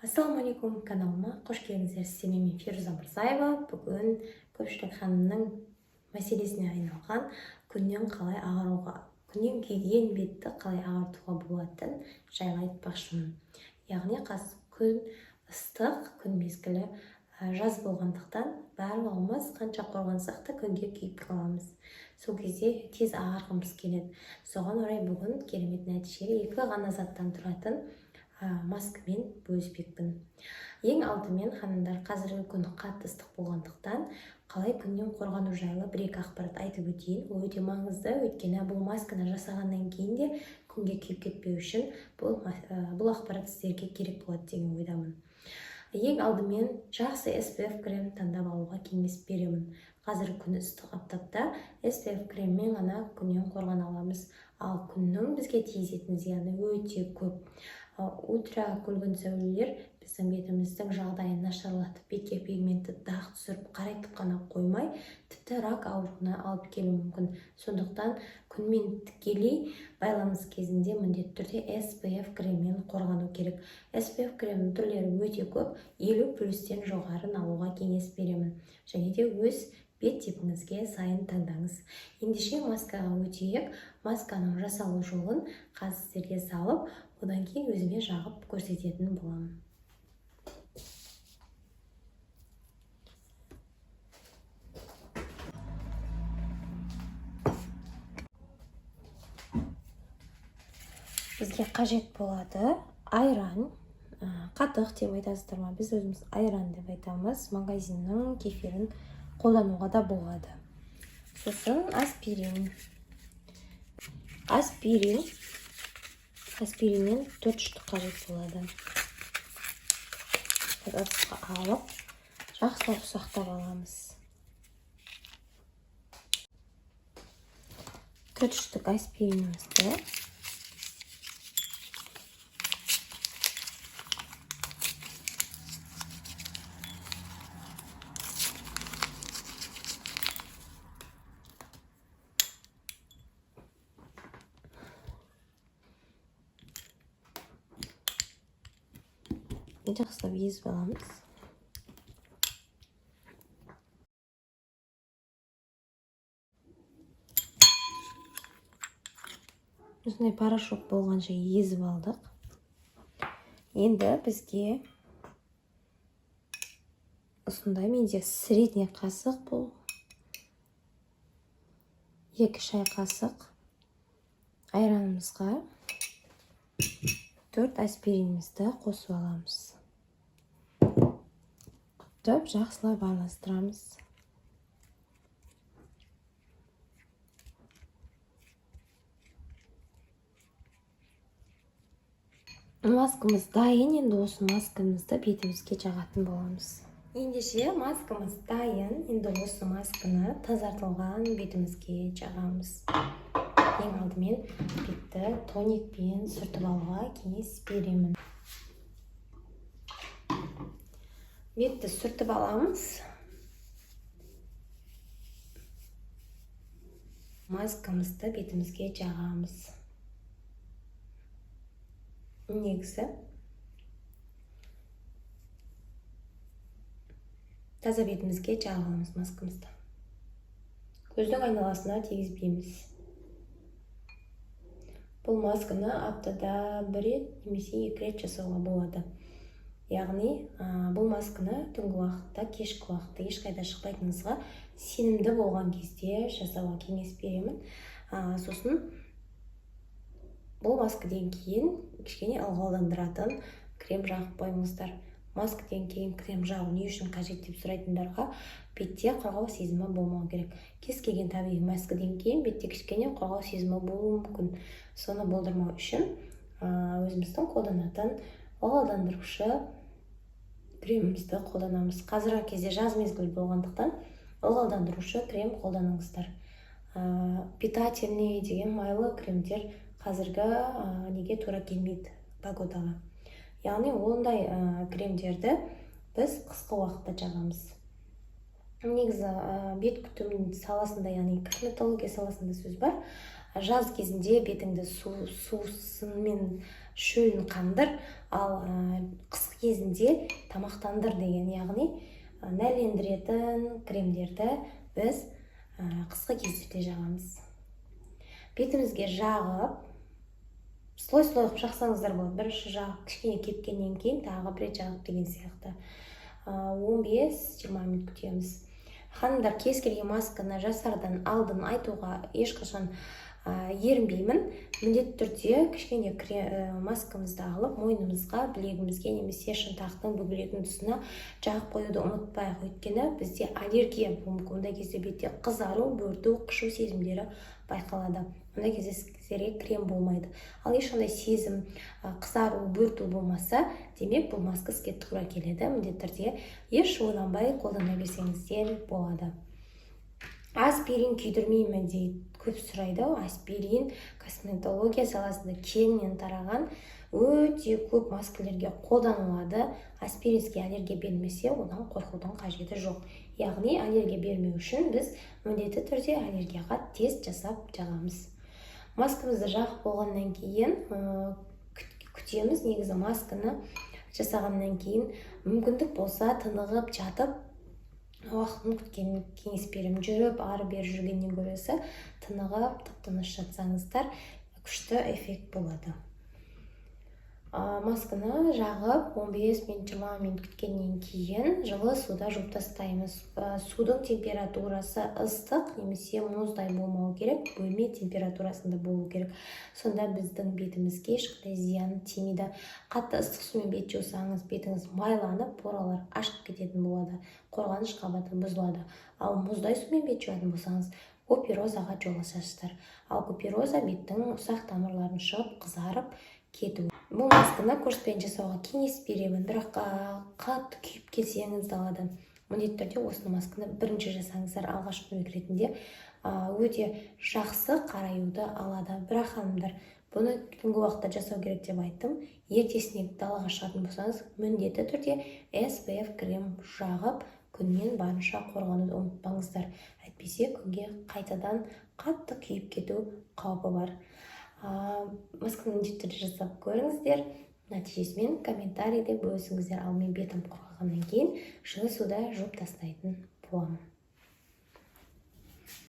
Ассалаумалейкум, каналыма қош келдіңіздер. Сіздермен мен Фируза Мырзаева. Бүгін көпшілік ханымның мәселесіне айналған күннен қалай ағаруға, күннен күйген бетті қалай ағартуға болатын жайлы айтпақшымын. Яғни қазір күн ыстық, күн мезгілі жаз болғандықтан барлығымыз қанша қорғансақ та күнге күйіп қаламыз. Сол кезде тез ағарғымыз келеді. Соған орай бүгін керемет нәтижелі екі ғана заттан тұратын маскамен бөліспекпін. Ең алдымен ханымдар, қазіргі күн қатты ыстық болғандықтан қалай күннен қорғану жайлы бір-екі ақпарат айтып өтейін. Ол өте маңызды, өйткені бұл масканы жасағаннан кейін де күнге күйіп кетпеу үшін бұл ақпарат сіздерге керек болады деген ойдамын. Ең алдымен жақсы SPF крем таңдап алуға кеңес беремін. Қазір күн ыстық аптапта SPF креммен ғана күннен қорғана аламыз. Ал күннің бізге тигізетін зияны өте көп. Ультра күлгін сәулелер біздің бетіміздің жағдайын нашарлатып, бетке пигментті дақ түсіріп, қарайтып қана қоймай, тіпті рак ауруына алып келуі мүмкін. Сондықтан күнмен тікелей байланыс кезінде міндетті түрде SPF креммен қорғану керек. SPF кремнің түрлері өте көп, 50+тен жоғарын алуға кеңес беремін. Және де өз бет типіңізге сайын таңдаңыз. Ендеше маскаға өтейік. Масканың жасалу жолын қазір сіздерге салып, одан кейін өзіме жағып көрсететін боламын. Бізге қажет болады айран, қатық деп айтасыздар ма? Біз өзіміз айран деп айтамыз. Магазиннің кефирін қолдануға да болады. Сосын аспирин. Аспириннен 4 штук қажет болады. Ыдысқа алып, жақсылап ұсақтап аламыз. 4 штук аспиринімізді жақсылап езіп аламыз. Осындай порошок болғанша езіп алдық. Енді бізге осындай, менде средний қасық бұл. 2 шай қасық айранымызға 4 аспиринімізді қосып аламыз. Жақсылап араластырамыз. Маскамыз дайын. Енді осы маскамызды бетімізге жағатын боламыз. Ендеше маскамыз дайын. Енді осы масканы тазартылған бетімізге жағамыз. Ең алдымен бетті тоникпен сүртіп алуға кеңес беремін. Бетті сүртіп аламыз. Маскамызды бетімізге жағамыз. Негізі таза бетімізге жағып аламыз маскамызды. Көздің айналасына тигізбейміз. Бұл масканы аптада 1 рет немесе 2 рет жасауға болады. Яғни бұл масканы түнгі уақытта, кешкі уақытта ешқайда шықпайтыныңызға сенімді болған кезде жасауға кеңес беремін. Сосын бұл маскадан кейін кішкене ылғалдандыратын крем жағып қойыңыздар. Маскадан кейін крем жағу не үшін қажет деп сұрайтындарға бетте қорғау сезімі болмау керек. Кез келген табиғи маскадан кейін бетте кішкене қорғау сезімі болуы мүмкін. Соны болдырмау үшін өзіміздің қолданатын ылғалдандырушы кремімізді қолданамыз. Қазіргі кезде жаз мезгілі болғандықтан ылғалдандырушы крем қолданыңыздар. Питательный деген майлы кремдер қазіргі неге тура келмейді погодаға. Яғни ондай кремдерді біз қысқы уақытта жағамыз. Негізі бет күтім саласында, яғни косметология саласында сөз бар. Жаз кезінде бетіңді сусынмен шөлін қандыр, ал қысқы кезінде тамақтандыр деген, яғни нәрлендіретін кремдерді біз қысқы кездерде жағамыз. Бетімізге жағып, слой-слой қылып жақсаңыздар болады. Бірінші жағып, кішкене кепкеннен кейін тағы бір рет жағып деген сияқты. 15-20 минут күтеміз. Ханымдар, кез келген масканы жасардан алдын айтуға ешқашан ерінбеймін. Міндетті түрде кішкене маскамызды алып, мойнымызға, білегімізге немесе шынтақтың бүгілетін тұсына жағып қоюды ұмытпайық. Өйткені бізде аллергия болуы, ондай кезде бетте қызару, бөрту, қышу сезімдері байқалады. Ондай кезде сіздерге крем болмайды. Ал ешқандай сезім, қызару, бөрту болмаса, демек бұл маска сізге тура келеді. Міндетті түрде еш ойланбай қолдана берсеңіздер болады. Аспирин күйдірмеймін дейді, көп сұрайды. Аспирин косметология саласында кеңінен тараған өте көп маскалерге қолданылады. Аспиринге аллергия бермесе, одан қорқудың қажеті жоқ. Яғни аллергия бермеу үшін біз міндетті түрде аллергияға тест жасап жағамыз. Маскамызды жағып болғаннан кейін күтеміз. Негізі масканы жасағаннан кейін мүмкіндік болса тынығып жатып уақытын күткен кеңес беремін. Жүріп ары-бері жүргеннен көресі тынығып тып-тыныш жатсаңыздар күшті эффект болады. Масканы жағып 15-20 минут күткеннен кейін жылы суда жуып тастаймыз. Судың температурасы ыстық немесе мұздай болмау керек, бөлме температурасында болу керек. Сонда біздің бетімізге ешқандай зиян тимейді. Қатты ыстық сумен бет жусаңыз, бетіңіз майланып, поралар ашып кететін болады, қорғаныш қабаты бұзылады. Ал мұздай сумен бет жуатын болсаңыз, куперозаға жол ашасыздар. Ал купероза беттің ұсақ тамырларын шығып, қызарып кету. Бұл масканы курспен жасауға кеңес беремін, бірақ қатты күйіп кетсеңіз далада міндетті түрде осыны масканы бірінші жасаңыздар. Алғашқы көмек ретінде өте жақсы қараюды алады. Бірақ ханымдар, бұны түнгі уақытта жасау керек деп айттым. Ертесіне далаға шығатын болсаңыз, міндетті түрде SPF крем жағып, күннен барынша қорғануды ұмытпаңыздар. Әйтпесе күнге қайтадан қатты күйіп кету қаупі бар. Масканы міндетті түрде жасап көріңіздер. Нәтижесімен комментарийде бөлісіңіздер. Ал мен бетім құрғаннан кейін жылы суда жуып тастайтын боламын.